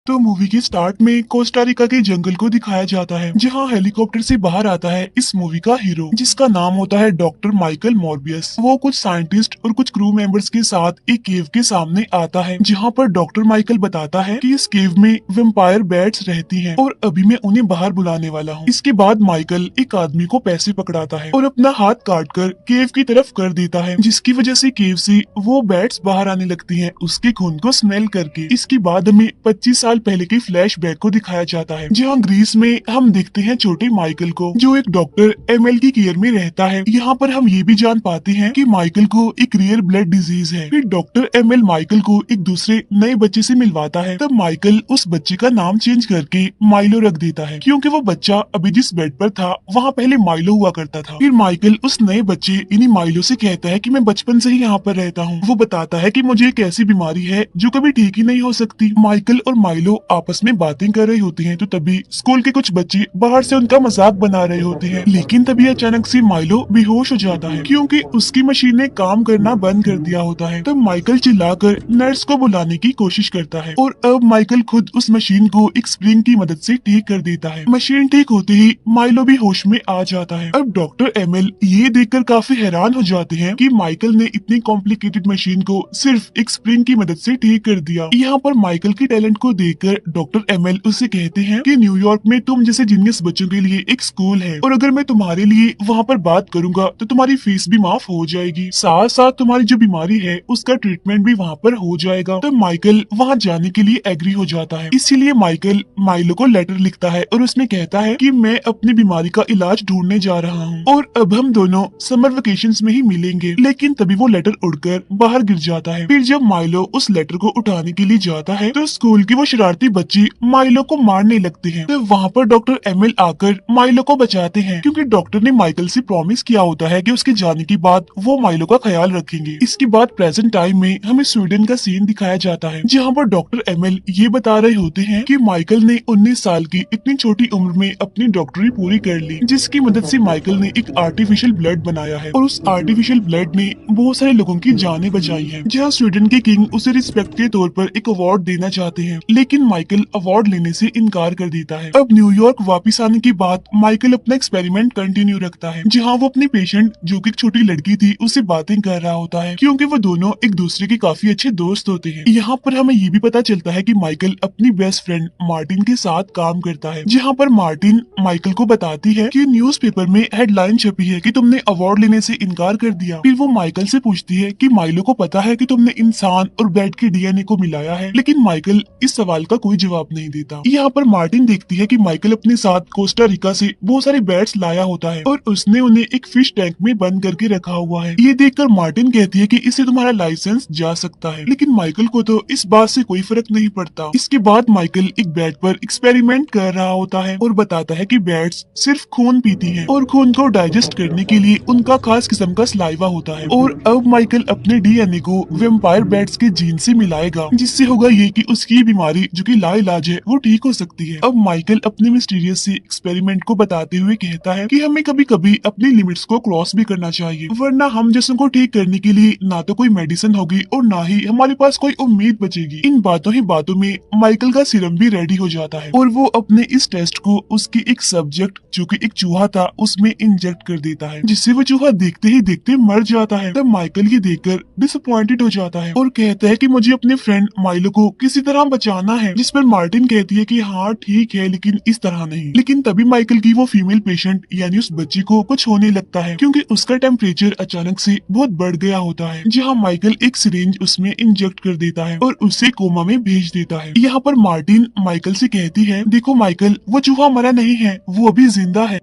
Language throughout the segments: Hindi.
तो मूवी के स्टार्ट में कोस्टारिका के जंगल को दिखाया जाता है, जहां हेलीकॉप्टर से बाहर आता है इस मूवी का हीरो, जिसका नाम होता है डॉक्टर माइकल मॉर्बियस। वो कुछ साइंटिस्ट और कुछ क्रू मेंबर्स के साथ एक केव के सामने आता है, जहां पर डॉक्टर माइकल बताता है कि इस केव में वेम्पायर बैट्स रहती हैं और अभी मैं उन्हें बाहर बुलाने वाला हूँ। इसके बाद माइकल एक आदमी को पैसे पकड़ाता है और अपना हाथ काट कर केव की तरफ कर देता है, जिसकी वजह से केव से वो बैट्स बाहर आने लगती हैं उसके खून को स्मेल करके। इसके बाद हमें 25 साल पहले के फ्लैशबैक को दिखाया जाता है, जहां ग्रीस में हम देखते हैं छोटे माइकल को, जो एक डॉक्टर एमएल की केयर में रहता है। यहाँ पर हम ये भी जान पाते हैं कि माइकल को एक रेयर ब्लड डिजीज है। फिर डॉक्टर एमएल माइकल को एक दूसरे नए बच्चे से मिलवाता है। तब माइकल उस बच्चे का नाम चेंज करके माइलो रख देता है, क्योंकि वो बच्चा अभी जिस बेड पर था वहाँ पहले माइलो हुआ करता था। फिर माइकल उस नए बच्चे यानी माइलो से कहता है कि मैं बचपन से ही यहाँ पर रहता हूँ। वो बताता है कि मुझे एक ऐसी बीमारी है जो कभी ठीक ही नहीं हो सकती। माइकल और माइलो आपस में बातें कर रही होती हैं, तो तभी स्कूल के कुछ बच्चे बाहर से उनका मजाक बना रहे होते हैं। लेकिन तभी अचानक से माइलो बेहोश हो जाता है, क्योंकि उसकी मशीन ने काम करना बंद कर दिया होता है। तब माइकल चिल्लाकर नर्स को बुलाने की कोशिश करता है और अब माइकल खुद उस मशीन को एक स्प्रिंग की मदद से ठीक कर देता है। मशीन ठीक होते ही माइलो भी होश में आ जाता है। अब डॉक्टर एमएल ये देखकर काफी हैरान हो जाते हैं कि माइकल ने इतनी कॉम्प्लिकेटेड मशीन को सिर्फ एक स्प्रिंग की मदद से ठीक कर दिया। यहाँ पर माइकल के टैलेंट को देखकर डॉक्टर एमएल उससे कहते हैं कि न्यूयॉर्क में तुम जैसे जीनियस बच्चों के लिए एक स्कूल है, और अगर मैं तुम्हारे लिए वहाँ पर बात करूंगा तो तुम्हारी फीस भी माफ हो जाएगी, साथ साथ तुम्हारी जो बीमारी है उसका ट्रीटमेंट भी वहाँ पर हो जाएगा। तो माइकल वहाँ जाने के लिए एग्री हो जाता है। इसीलिए माइकल माइलो को लेटर लिखता है और उसमें कहता है कि मैं अपनी बीमारी का इलाज ढूंढने जा रहा हूँ और अब हम दोनों समर वेकेशंस में ही मिलेंगे। लेकिन तभी वो लेटर उड़कर बाहर गिर जाता है। फिर जब माइलो उस लेटर को उठाने के लिए जाता है तो स्कूल के वो शरारती बच्चे माइलो को मारने लगते हैं। तो वहाँ पर डॉक्टर एमएल आकर माइलो को बचाते हैं, क्योंकि डॉक्टर ने माइकल से प्रॉमिस किया होता है कि उसके जाने के बाद वो माइलो का ख्याल रखेंगे। इसके बाद प्रेजेंट टाइम में हमें स्वीडन का सीन दिखाया जाता है, जहाँ पर डॉक्टर एमएल ये बता रहे होते हैं कि माइकल ने 19 साल की इतनी छोटी उम्र में अपनी डॉक्टरी पूरी कर ली, जिसकी मदद से माइकल ने एक आर्टिफिशियल ब्लड बनाया है और उस आर्टिफिशियल ब्लड ने बहुत सारे लोगों की जानें बचाई हैं। जहाँ स्वीडन के किंग उसे रिस्पेक्ट के तौर पर एक अवार्ड देना चाहते हैं, लेकिन माइकल अवार्ड लेने से इनकार कर देता है। अब न्यूयॉर्क वापस आने के बाद माइकल अपना एक्सपेरिमेंट कंटिन्यू रखता है, जहाँ वो अपने पेशेंट जो कि एक छोटी लड़की थी उससे बातें कर रहा होता है, क्योंकि वो दोनों एक दूसरे के काफी अच्छे दोस्त होते हैं। यहाँ पर हमें ये भी पता चलता है कि माइकल अपनी बेस्ट फ्रेंड मार्टिन के साथ काम करता है, जहाँ पर मार्टिन माइकल को बताती है कि न्यूज़पेपर में हेडलाइन छपी है कि तुमने अवार्ड लेने से इनकार कर दिया। फिर वो माइकल से पूछती है कि माइलो को पता है कि तुमने इंसान और बैट के डीएनए को मिलाया है, लेकिन माइकल इस सवाल का कोई जवाब नहीं देता। यहाँ पर मार्टिन देखती है कि माइकल अपने साथ कोस्टा रिका से बहुत सारे बैट्स लाया होता है और उसने उन्हें एक फिश टैंक में बंद करके रखा हुआ है। ये देखकर मार्टिन कहती है कि इससे तुम्हारा लाइसेंस जा सकता है, लेकिन माइकल को तो इस बात से कोई फर्क नहीं पड़ता। इसके बाद माइकल एक बैट पर एक्सपेरिमेंट कर रहा होता है और बताता है कि बैट्स सिर्फ खून पीती हैं और खून को डाइजेस्ट करने के लिए उनका खास किस्म का सलाइवा होता है। और अब माइकल अपने डीएनए को वेम्पायर बैट्स के जीन से मिलाएगा, जिससे होगा ये कि उसकी बीमारी जो कि लाइलाज है वो ठीक हो सकती है। अब माइकल अपने मिस्टीरियस से एक्सपेरिमेंट को बताते हुए कहता है कि हमें कभी कभी अपनी लिमिट्स को क्रॉस भी करना चाहिए, वरना हम जैसों को ठीक करने के लिए ना तो कोई मेडिसिन होगी और ना ही हमारे पास कोई उम्मीद बचेगी। इन बातों ही बातों में माइकल का सीरम भी रेडी हो जाता है और वो अपने इस टेस्ट को उसकी एक सब्जेक्ट जो कि एक चूहा था उसमें इंजेक्ट कर देता है, जिससे वो चूहा देखते ही देखते मर जाता है। तब माइकल ये देखकर डिसअपॉइंटेड हो जाता है और कहता है कि मुझे अपने फ्रेंड माइलो को किसी तरह बचाना है, जिस पर मार्टिन कहती है कि हाँ ठीक है, लेकिन इस तरह नहीं। लेकिन तभी माइकल की वो फीमेल पेशेंट यानी उस बच्ची को कुछ होने लगता है, क्योंकि उसका टेम्परेचर अचानक से बहुत बढ़ गया होता है, जहाँ माइकल एक सिरिंज उसमें इंजेक्ट कर देता है और उसे कोमा में भेज देता है। यहाँ पर मार्टिन माइकल से कहती है, देखो माइकल, वो चूहा मरा नहीं है, वो अभी जिंदा है।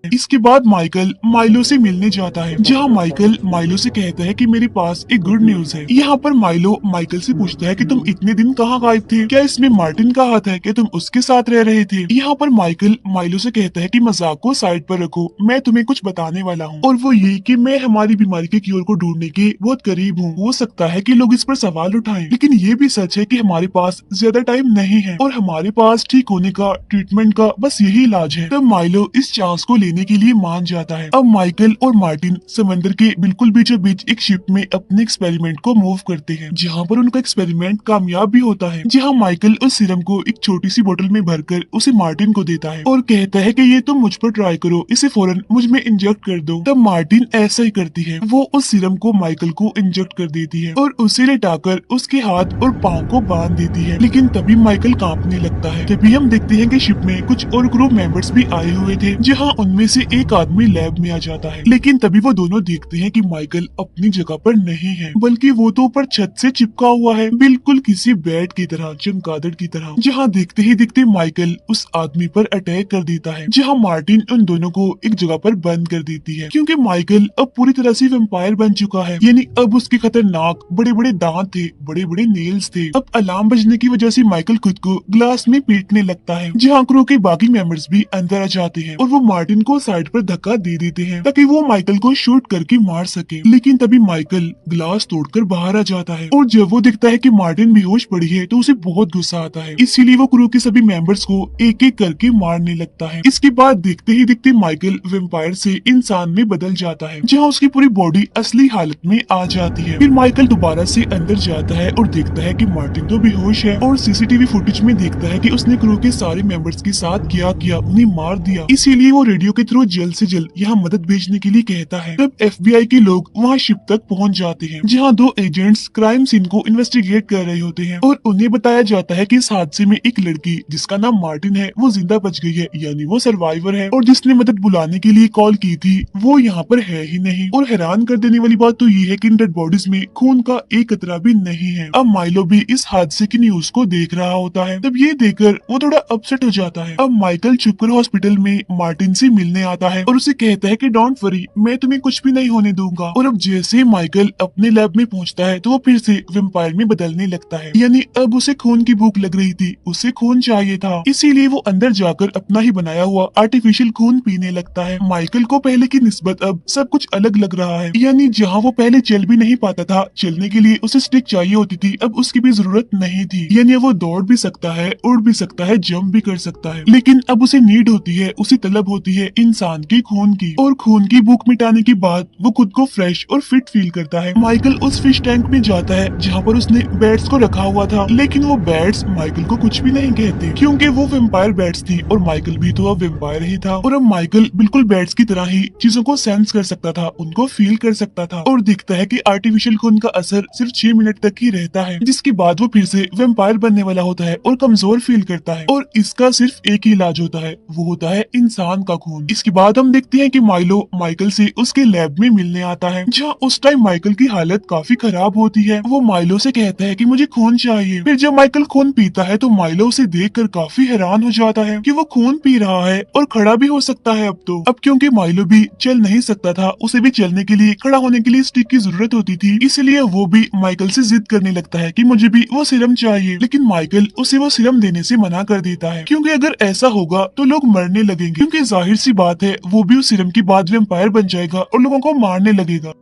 इसके बाद माइकल माइलो से मिलने जाता है, जहां माइकल माइलो से कहता है कि मेरे पास एक गुड न्यूज है। यहाँ पर माइलो माइकल से पूछता है कि तुम इतने दिन कहाँ गायब थे, क्या इसमें मार्टिन का हाथ है, क्या तुम उसके साथ रह रहे थे। यहाँ पर माइकल माइलो से कहता है कि मजाक को साइड पर रखो, मैं तुम्हें कुछ बताने वाला हूँ, और वो ये कि मैं हमारी बीमारी के क्योर को ढूंढने के बहुत करीब हूँ। हो सकता है कि लोग इस पर सवाल उठाएं, लेकिन ये भी सच है कि हमारे पास ज्यादा टाइम नहीं है और हमारे पास ठीक होने का ट्रीटमेंट का बस यही इलाज है। तब माइलो इस चांस को लेने के लिए मान जाता है। अब माइकल और मार्टिन समंदर के बिल्कुल बीचों बीच एक शिप में अपने एक्सपेरिमेंट को मूव करते हैं, जहाँ पर उनका एक्सपेरिमेंट कामयाब भी होता है। जहाँ माइकल उस सीरम को एक छोटी सी बोतल में भरकर उसे मार्टिन को देता है और कहता है कि ये तुम मुझ पर ट्राई करो, इसे फौरन मुझ में इंजेक्ट कर दो। तब मार्टिन ऐसा ही करती है, वो उस सीरम को माइकल को इंजेक्ट कर देती है और उसे लेटाकर उसके हाथ और पाँव को बांध देती है। लेकिन तभी माइकल कांपने लगता है। तभी हम देखते हैं कि शिप में कुछ और क्रू मेंबर्स भी आए हुए थे, जहाँ उनमें से एक आदमी लैब में आ जाता है। लेकिन तभी वो दोनों देखते हैं कि माइकल अपनी जगह पर नहीं है, बल्कि वो तो ऊपर छत से चिपका हुआ है, बिल्कुल किसी बैट की तरह, चमगादड़ की तरह। जहाँ देखते ही देखते माइकल उस आदमी पर अटैक कर देता है, जहाँ मार्टिन उन दोनों को एक जगह पर बंद कर देती है, क्योंकि माइकल अब पूरी तरह से वैम्पायर बन चुका है। यानी अब उसके खतरनाक बड़े बड़े दांत थे, बड़े बड़े नेल्स थे। अब अलार्म बजने की वजह से माइकल खुद को ग्लास में पीटने लगता है, जहाँ क्रू के बाकी मेंबर्स भी अंदर आ जाते हैं और वो मार्टिन को साइड पर धक्का दे देते हैं ताकि वो माइकल को शूट करके मार सके। लेकिन तभी माइकल ग्लास तोड़कर बाहर आ जाता है और जब वो देखता है कि मार्टिन बेहोश पड़ी है तो उसे बहुत गुस्सा आता है। इसीलिए वो क्रू के सभी मेंबर्स को एक एक करके मारने लगता है। इसके बाद देखते ही देखते माइकल वैम्पायर से इंसान में बदल जाता है, जहाँ उसकी पूरी बॉडी असली हालत में आ जाती है। फिर माइकल दोबारा से अंदर जाता है और देखता है कि मार्टिन तो बेहोश है और सीसीटीवी फुटेज में देखता है कि उसने क्रू के सारे मेंबर्स के साथ क्या किया, उन्हें मार दिया। इसीलिए वो रेडियो के थ्रू जल्द से जल्द यहाँ मदद भेजने के लिए कहता है। तब FBI के लोग वहाँ शिप तक पहुँच जाते हैं, जहाँ दो एजेंट्स क्राइम सीन को इन्वेस्टिगेट कर रहे होते हैं और उन्हें बताया जाता है कि इस हादसे में एक लड़की जिसका नाम मार्टिन है वो जिंदा बच गई है, यानी वो सर्वाइवर है, और जिसने मदद बुलाने के लिए कॉल की थी वो यहाँ पर है ही नहीं। और हैरान कर देने वाली बात तो ये है कि इन डेड बॉडीज में खून का एक कतरा भी नहीं है। अब माइलो भी इस हादसे की न्यूज को देख रहा होता है। तब ये देखकर वो थोड़ा अपसेट हो जाता है। अब माइकल छुपकर हॉस्पिटल में मार्टिन से मिलने आता है और उसे कहता है कि डोंट वरी, मैं तुम्हें कुछ भी नहीं होने दूंगा। और अब जैसे ही माइकल अपने लैब में पहुंचता है तो वो फिर से वैम्पायर में बदलने लगता है। यानी अब उसे खून की भूख लग रही थी, उसे खून चाहिए था, इसीलिए वो अंदर जाकर अपना ही बनाया हुआ आर्टिफिशियल खून पीने लगता है। माइकल को पहले की निस्बत अब सब कुछ अलग लग रहा है। यानी जहाँ वो पहले चल भी नहीं पाता था, चलने के लिए उसे स्टिक चाहिए होती थी, अब उसकी भी जरूरत नहीं थी। यानी वो दौड़ भी सकता है, उड़ भी सकता है, जंप भी कर सकता है। लेकिन अब उसे नीड होती है, उसे तलब होती है इंसान के खून की। और खून की भूख मिटाने के बाद वो खुद को फ्रेश और फिट फील करता है। माइकल उस फिश टैंक में जाता है जहाँ पर उसने बैट्स को रखा हुआ था, लेकिन वो बैट्स माइकल को कुछ भी नहीं कहते, क्योंकि वो वैम्पायर बैट्स थी और माइकल भी तो अब वैम्पायर ही था। और अब माइकल बिल्कुल बैट्स की तरह ही चीजों को सेंस कर सकता था, उनको फील कर सकता था, और दिखता है कि आर्टिफिशियल खून का असर सिर्फ 6 मिनट तक ही रहता है, जिसके बाद वो फिर से वैम्पायर बनने वाला होता है और कमजोर फील करता है। और इसका सिर्फ एक ही इलाज होता है, वो होता है इंसान का खून। इसके बाद हम देखते हैं कि माइलो माइकल से उसके लैब में मिलने आता है, जहाँ उस टाइम माइकल की हालत काफी खराब होती है। वो माइलो से कहता है कि मुझे खून चाहिए। फिर जब माइकल खून पीता है तो माइलो उसे देखकर काफी हैरान हो जाता है कि वो खून पी रहा है और खड़ा भी हो सकता है अब क्योंकि माइलो भी चल नहीं सकता था, उसे भी चलने के लिए, खड़ा होने के लिए स्टिक की जरूरत होती थी। इसलिए वो भी माइकल से जिद करने लगता है कि मुझे भी वो सीरम चाहिए। लेकिन माइकल उसे वो सीरम देने से मना कर देता है, क्योंकि अगर ऐसा होगा तो लोग मरने लगेंगे, क्योंकि जाहिर सी बात है वो भी उस सीरम के बाद वैम्पायर बन जाएगा और लोगों को मारने लगेगा।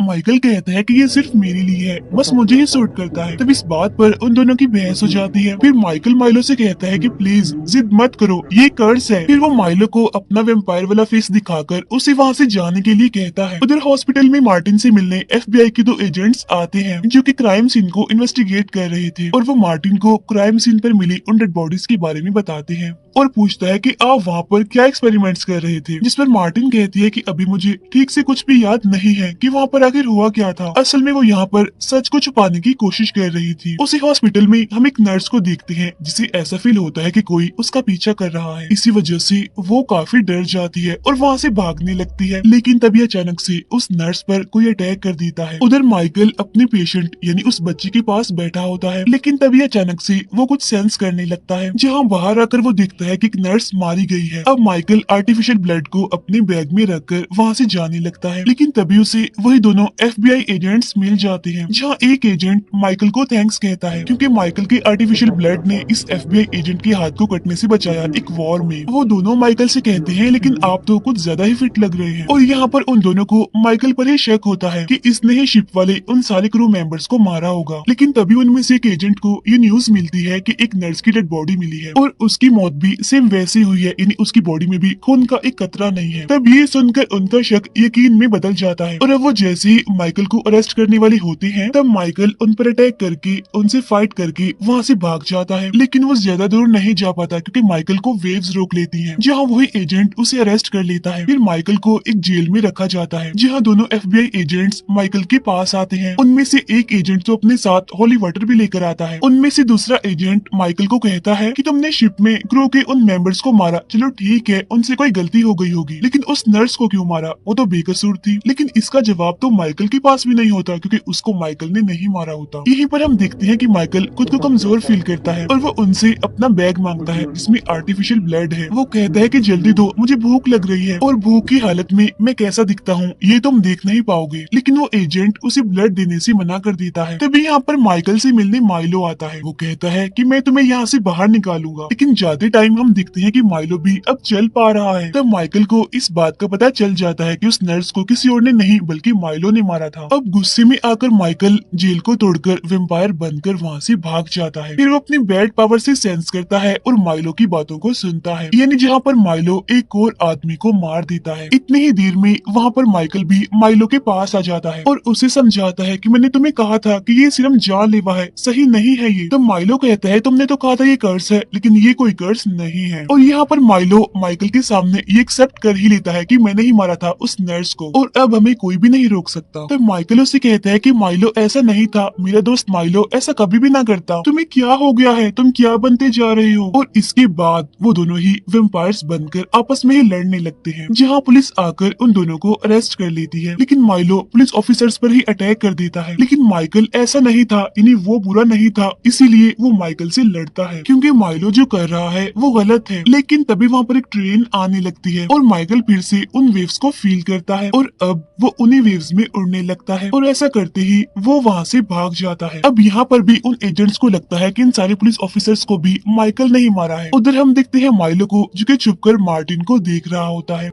माइकल कहता है कि ये सिर्फ मेरे लिए है, बस मुझे ही सूट करता है। तब इस बात पर उन दोनों की बहस हो जाती है। फिर माइकल माइलो से कहता है कि प्लीज जिद मत करो, ये कर्स है। फिर वो माइलो को अपना वैम्पायर वाला फेस दिखाकर उसे वहाँ से जाने के लिए कहता है। उधर हॉस्पिटल में मार्टिन से मिलने FBI के 2 एजेंट्स आते हैं, जो कि क्राइम सीन को इन्वेस्टिगेट कर रहे थे, और वो मार्टिन को क्राइम सीन पर मिली उन डेड बॉडीज के बारे में बताते हैं और पूछता है कि आप वहाँ पर क्या एक्सपेरिमेंट्स कर रहे थे। जिस पर मार्टिन कहती है कि अभी मुझे ठीक से कुछ भी याद नहीं है कि वहाँ पर आखिर हुआ क्या था। असल में वो यहाँ पर सच को छुपाने की कोशिश कर रही थी। उसी हॉस्पिटल में हम एक नर्स को देखते हैं जिसे ऐसा फील होता है कि कोई उसका पीछा कर रहा है। इसी वजह से वो काफी डर जाती है और वहाँ से भागने लगती है। लेकिन तभी अचानक से उस नर्स पर कोई अटैक कर देता है। उधर माइकल अपने पेशेंट यानी उस बच्चे के पास बैठा होता है, लेकिन तभी अचानक से वो कुछ सेंस करने लगता है, जहाँ बाहर आकर वो देखता है कि एक नर्स मारी गई है। अब माइकल आर्टिफिशियल ब्लड को अपने बैग में रखकर वहाँ से जाने लगता है, लेकिन तभी उसे वही दोनों FBI एजेंट्स मिल जाते हैं, जहाँ एक एजेंट माइकल को थैंक्स कहता है क्योंकि माइकल के आर्टिफिशियल ब्लड ने इस FBI एजेंट के हाथ को कटने से बचाया एक वॉर में। वो दोनों माइकल से कहते हैं लेकिन आप तो कुछ ज्यादा ही फिट लग रहे हैं। और यहाँ पर उन दोनों को माइकल पर ही शक होता है कि इसने ही शिप वाले उन सारे क्रू मेंबर्स को मारा होगा। लेकिन तभी उनमें से एक एजेंट को ये न्यूज मिलती है कि एक नर्स की डेड बॉडी मिली है और उसकी मौत भी सेम वैसी हुई है, यानी उसकी बॉडी में भी खून का एक कतरा नहीं है। तब ये सुनकर उनका शक यकीन में बदल जाता है और अब वो जैसे ही माइकल को अरेस्ट करने वाले होते हैं तब माइकल उन पर अटैक करके उनसे फाइट करके वहाँ से भाग जाता है। लेकिन वो ज्यादा दूर नहीं जा पाता क्योंकि माइकल को वेव्स रोक लेती हैं, जहाँ वही एजेंट उसे अरेस्ट कर लेता है। फिर माइकल को एक जेल में रखा जाता है, जहाँ दोनों FBI एजेंट्स माइकल के पास आते हैं। उनमें से एक एजेंट तो अपने साथ होली वाटर भी लेकर आता है। उनमें से दूसरा एजेंट माइकल को कहता है कि तुमने शिप में क्रू के उन मेंबर्स को मारा, चलो ठीक है उनसे कोई गलती हो गई होगी, लेकिन उस नर्स को क्यों मारा, वो तो बेकसूर थी। लेकिन इसका जवाब तो माइकल के पास भी नहीं होता क्योंकि उसको माइकल ने नहीं मारा होता। यहीं पर हम देखते हैं कि माइकल खुद को कमजोर फील करता है और वो उनसे अपना बैग मांगता है जिसमें आर्टिफिशियल ब्लड है। वो कहता है कि जल्दी दो, मुझे भूख लग रही है और भूख की हालत में मैं कैसा दिखता हूँ ये तुम देख नहीं पाओगे। लेकिन वो एजेंट उसे ब्लड देने से मना कर देता है। तभी यहाँ पर माइकल से मिलने माइलो आता है। वो कहता है कि मैं तुम्हें यहाँ से बाहर निकालूंगा। लेकिन जाते टाइम हम देखते हैं कि माइलो भी अब चल पा रहा है। तब माइकल को इस बात का पता चल जाता है कि उस नर्स को किसी और ने नहीं बल्कि माइलो ने मारा था। अब गुस्से में आकर माइकल जेल को तोड़कर वेम्पायर बनकर वहाँ से भाग जाता है। फिर वो अपनी बैड पावर से सेंस करता है और माइलो की बातों को सुनता है, यानी जहाँ पर माइलो एक और आदमी को मार देता है। इतनी ही देर में वहाँ पर माइकल भी माइलो के पास आ जाता है और उसे समझाता है कि मैंने तुम्हें कहा था कि ये सिर्फ जानलेवा है, सही नहीं है ये। तो माइलो कहता है तुमने तो कहा था ये कर्स है, लेकिन ये कोई कर्स नहीं है। और यहाँ पर माइलो माइकल के सामने ये एक्सेप्ट कर ही लेता है कि मैंने ही मारा था उस नर्स को और अब हमें कोई भी नहीं रोक सकता। तो माइकल उसे कहता है कि माइलो ऐसा नहीं था, मेरा दोस्त माइलो ऐसा कभी भी ना करता, तुम्हें क्या हो गया है, तुम क्या बनते जा रहे हो। और इसके बाद वो दोनों ही वेम्पायर्स बनकर आपस में ही लड़ने लगते हैं, जहाँ पुलिस आकर उन दोनों को अरेस्ट कर लेती है। लेकिन माइलो पुलिस ऑफिसर्स पर ही अटैक कर देता है। लेकिन माइकल ऐसा नहीं था, यानी वो बुरा नहीं था, इसीलिए वो माइकल से लड़ता है क्योंकि माइलो जो कर रहा है वो गलत है। लेकिन तभी वहाँ पर एक ट्रेन आने लगती है और माइकल फिर से उन वेव्स को फील करता है और अब वो उन्हीं वेव्स में उड़ने लगता है और ऐसा करते ही वो वहाँ से भाग जाता है। अब यहाँ पर भी उन एजेंट्स को लगता है कि इन सारे पुलिस ऑफिसर्स को भी माइकल नहीं मारा है। उधर हम देखते हैं माइलो को जो कि छुपकर मार्टिन को देख रहा होता है।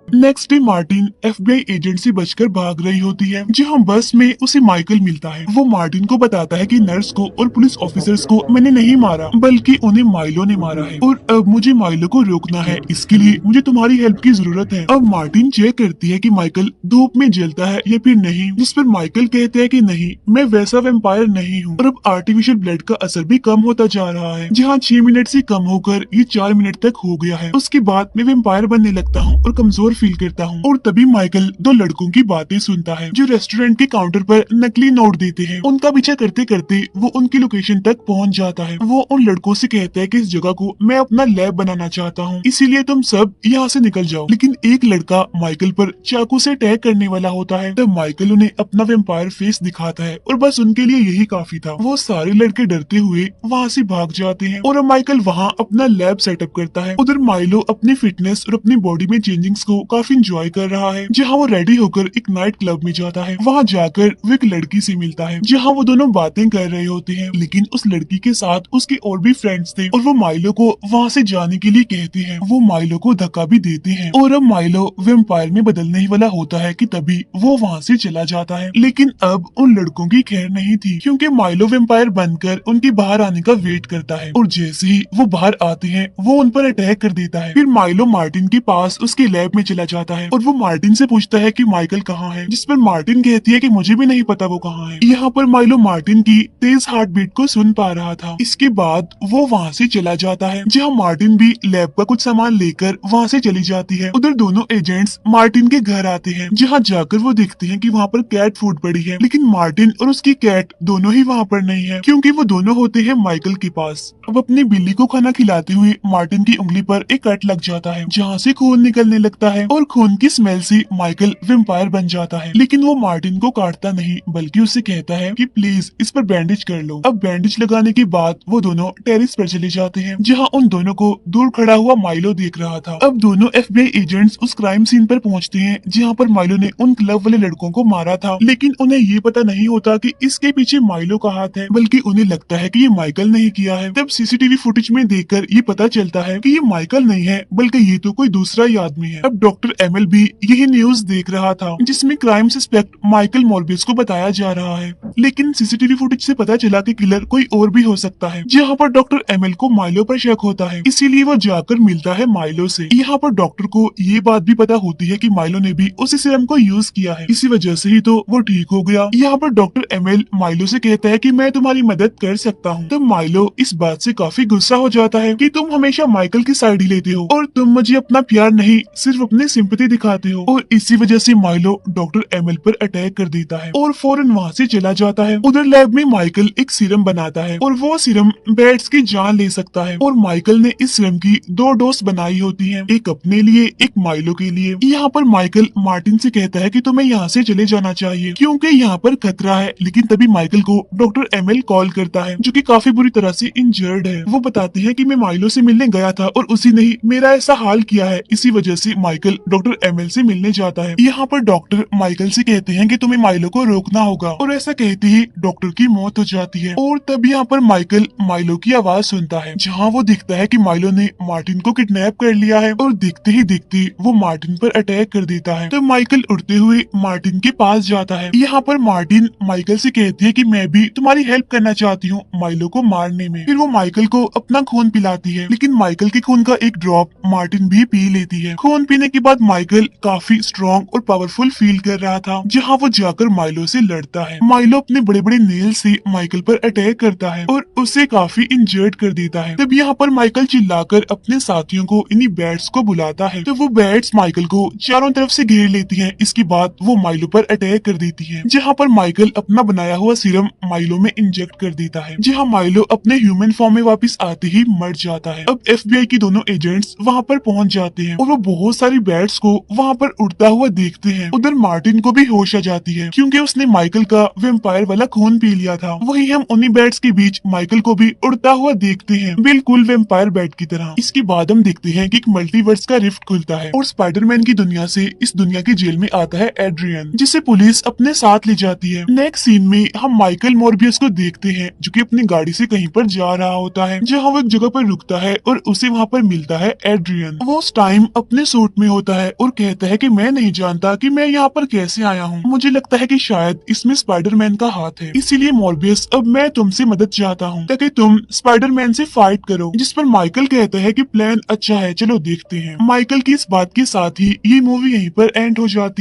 Next day Martin FBI agent से बचकर भाग रही होती है, जहाँ बस में उसे माइकल मिलता है। वो मार्टिन को बताता है कि नर्स को और पुलिस ऑफिसर्स को मैंने नहीं मारा बल्कि उन्हें माइलो ने मारा है और अब मुझे माइलो को रोकना है, इसके लिए मुझे तुम्हारी हेल्प की जरूरत है। अब मार्टिन चेक करती है कि माइकल धूप में जलता है या फिर नहीं, जिस पर माइकल कहते हैं कि नहीं, मैं वैसा वेम्पायर नहीं हूँ। और अब आर्टिफिशियल ब्लड का असर भी कम होता जा रहा है, जहाँ 6 मिनट से कम होकर ये 4 मिनट तक हो गया है। उसके बाद मैं वेम्पायर बनने लगता हूँ और कमजोर फील करता हूँ। और तभी माइकल दो लड़कों की बातें सुनता है जो रेस्टोरेंट के काउंटर पर नकली नोट देते हैं। उनका पीछा करते करते वो उनकी लोकेशन तक पहुँच जाता है। वो उन लड़कों से कहता है कि इस जगह को मैं अपना लैब बनाना चाहता हूँ, इसीलिए तुम सब यहाँ से निकल जाओ। लेकिन एक लड़का माइकल पर चाकू से अटैक करने वाला होता है। तब माइकल उन्हें अपना वेम्पायर फेस दिखाता है और बस उनके लिए यही काफी था। वो सारे लड़के डरते हुए वहाँ से भाग जाते हैं और अब माइकल वहाँ अपना लैब सेटअप करता है। उधर माइलो अपनी फिटनेस और अपनी बॉडी में चेंजिंग्स को काफी इंजॉय कर रहा है, जहाँ वो रेडी होकर एक नाइट क्लब में जाता है। वहाँ जाकर वो एक लड़की से मिलता है, जहाँ वो दोनों बातें कर रहे होते हैं। लेकिन उस लड़की के साथ उसके और भी फ्रेंड्स थे और वो माइलो को वहाँ से जाने के लिए कहते हैं। वो माइलो को धक्का भी देते हैं और अब माइलो वेम्पायर में बदलने ही वाला होता है कि तभी वो वहाँ से चला जाता है। लेकिन अब उन लड़कों की खैर नहीं थी, क्योंकि माइलो वेम्पायर बनकर उनके बाहर आने का वेट करता है और जैसे ही वो बाहर आते हैं वो उन पर अटैक कर देता है। फिर माइलो मार्टिन के पास उसके लैब में चला जाता है और वो मार्टिन से पूछता है कि माइकल कहाँ है, जिस पर मार्टिन कहती है कि मुझे भी नहीं पता वो कहाँ है। यहाँ पर माइलो मार्टिन की तेज हार्ट बीट को सुन पा रहा था। इसके बाद वो वहाँ से चला जाता है, जहाँ मार्टिन भी लैब का कुछ सामान लेकर वहाँ से चली जाती है। उधर दोनों एजेंट्स मार्टिन के घर आते हैं, जहाँ जाकर वो देखते हैं कि वहाँ पर कैट फूड पड़ी है। लेकिन मार्टिन और उसकी कैट दोनों ही वहाँ पर नहीं है, क्योंकि वो दोनों होते हैं माइकल के पास। अब अपनी बिल्ली को खाना खिलाते हुए मार्टिन की उंगली पर एक कट लग जाता है, जहाँ से खून निकलने लगता है है और खून की स्मेल से माइकल वेम्पायर बन जाता है। लेकिन वो मार्टिन को काटता नहीं बल्कि उसे कहता है कि प्लीज इस पर बैंडेज कर लो। अब बैंडेज लगाने के बाद वो दोनों टेरिस पर चले जाते हैं जहाँ उन दोनों को दूर खड़ा हुआ माइलो देख रहा था। अब दोनों FBI एजेंट्स उस क्राइम सीन पर पहुंचते हैं जहाँ पर माइलो ने उन क्लब वाले लड़कों को मारा था। लेकिन उन्हें ये पता नहीं होता कि इसके पीछे माइलो का हाथ है, बल्कि उन्हें लगता है कि ये माइकल ने ही किया है। तब सीसीटीवी फुटेज में देखकर ये पता चलता है कि ये माइकल नहीं है बल्कि ये तो कोई दूसरा ही आदमी है। अब डॉक्टर एमएल भी यही न्यूज देख रहा था जिसमें क्राइम सस्पेक्ट माइकल मॉर्बियस को बताया जा रहा है। लेकिन सीसीटीवी फुटेज से पता चला कि किलर कोई और भी हो सकता है। जहाँ पर डॉक्टर एमएल को माइलो पर शक होता है, इसीलिए वो जाकर मिलता है माइलो से। यहाँ पर डॉक्टर को ये बात भी पता होती है कि माइलो ने भी उसी सीरम को यूज किया है, इसी वजह से ही तो वो ठीक हो गया। यहाँ पर डॉक्टर एमएल माइलो से कहता है कि मैं तुम्हारी मदद कर सकता हूँ। तब माइलो इस बात से काफी गुस्सा हो जाता है कि तुम हमेशा माइकल की साइड ही लेते हो और तुम मुझे अपना प्यार नहीं सिर्फ अपनी सिंपैथी दिखाते हो। और इसी वजह से माइलो डॉक्टर एमएल पर अटैक कर देता है और फौरन वहाँ से चला जाता है। उधर लैब में माइकल एक सीरम बनाता है और वो सीरम बैट्स की जान ले सकता है। और माइकल ने इस सीरम की 2 डोज बनाई होती है, एक अपने लिए एक माइलो के लिए। यहाँ पर माइकल मार्टिन से कहता है कि तुम्हें यहाँ से चले जाना चाहिए क्योंकि यहाँ पर खतरा है। लेकिन तभी माइकल को डॉक्टर एमएल कॉल करता है जो कि काफी बुरी तरह से इंजर्ड है। वो बताते हैं कि मैं माइलो से मिलने गया था और उसी ने ही मेरा ऐसा हाल किया है। इसी वजह से माइकल डॉक्टर एमएल से मिलने जाता है। यहाँ पर डॉक्टर माइकल से कहते हैं कि तुम्हें माइलो को रोकना होगा और ऐसा कहते ही डॉक्टर की मौत हो जाती है। और तब यहाँ पर माइकल माइलो की आवाज सुनता है जहाँ वो दिखता है कि माइलो ने मार्टिन को किडनैप कर लिया है और देखते ही देखते वो मार्टिन पर अटैक कर देता है। तो माइकल उड़ते हुए मार्टिन के पास जाता है। यहाँ पर मार्टिन माइकल से कहती है कि मैं भी तुम्हारी हेल्प करना चाहती हूँ माइलो को मारने में। फिर वो माइकल को अपना खून पिलाती है, लेकिन माइकल के खून का एक ड्रॉप मार्टिन भी पी लेती है। खून पीने के बाद माइकल काफी स्ट्रॉन्ग और पावरफुल फील कर रहा था, जहाँ वो जाकर माइलो से लड़ता है। माइलो अपने बड़े बड़े नेल से माइकल पर अटैक करता है और उसे काफी इंजर्ड कर देता है। तब यहाँ पर माइकल चिल्लाकर अपने साथियों को इन्हीं बैट्स को बुलाता है। तो वो बैट्स माइकल को चारों तरफ से घेर लेती हैं। इसके बाद वो माइलो पर अटैक कर देती है, जहाँ पर माइकल अपना बनाया हुआ सीरम माइलो में इंजेक्ट कर देता है, जहाँ माइलो अपने ह्यूमन फॉर्म में वापस आते ही मर जाता है। अब FBI की दोनों एजेंट्स वहाँ पर पहुँच जाते हैं और वो बहुत सारी बैट्स को वहाँ पर उड़ता हुआ देखते हैं। उधर मार्टिन को भी होश आ जाती है क्योंकि उसने माइकल का वेम्पायर वाला खून पी लिया था। वही हम उन्हीं बैट्स के बीच माइकल को भी उड़ता हुआ देखते हैं, बिल्कुल वेम्पायर बैट की तरह। इसके बाद हम देखते हैं कि एक मल्टीवर्स का रिफ्ट खुलता है और स्पाइडरमैन की दुनिया से इस दुनिया की जेल में आता है एड्रियन, जिसे पुलिस अपने साथ ले जाती है। नेक्स्ट सीन में हम माइकल मॉर्बियस को देखते हैं जो कि अपनी गाड़ी से कहीं पर जा रहा होता है, जहाँ वो एक जगह पर रुकता है और उसे वहाँ पर मिलता है एड्रियन। वो उस टाइम अपने सूट में होता है और कहता है कि मैं नहीं जानता कि मैं यहाँ पर कैसे आया हूँ। मुझे लगता है कि शायद इसमें स्पाइडरमैन का हाथ है, इसीलिए मॉर्बियस अब मैं तुमसे मदद चाहता हूँ ताकि तुम स्पाइडरमैन से फाइट करो। जिस पर माइकल कहता है कि प्लान अच्छा है, चलो देखते हैं। माइकल की इस बात के साथ ही ये मूवी यहीं पर एंड हो जाती है।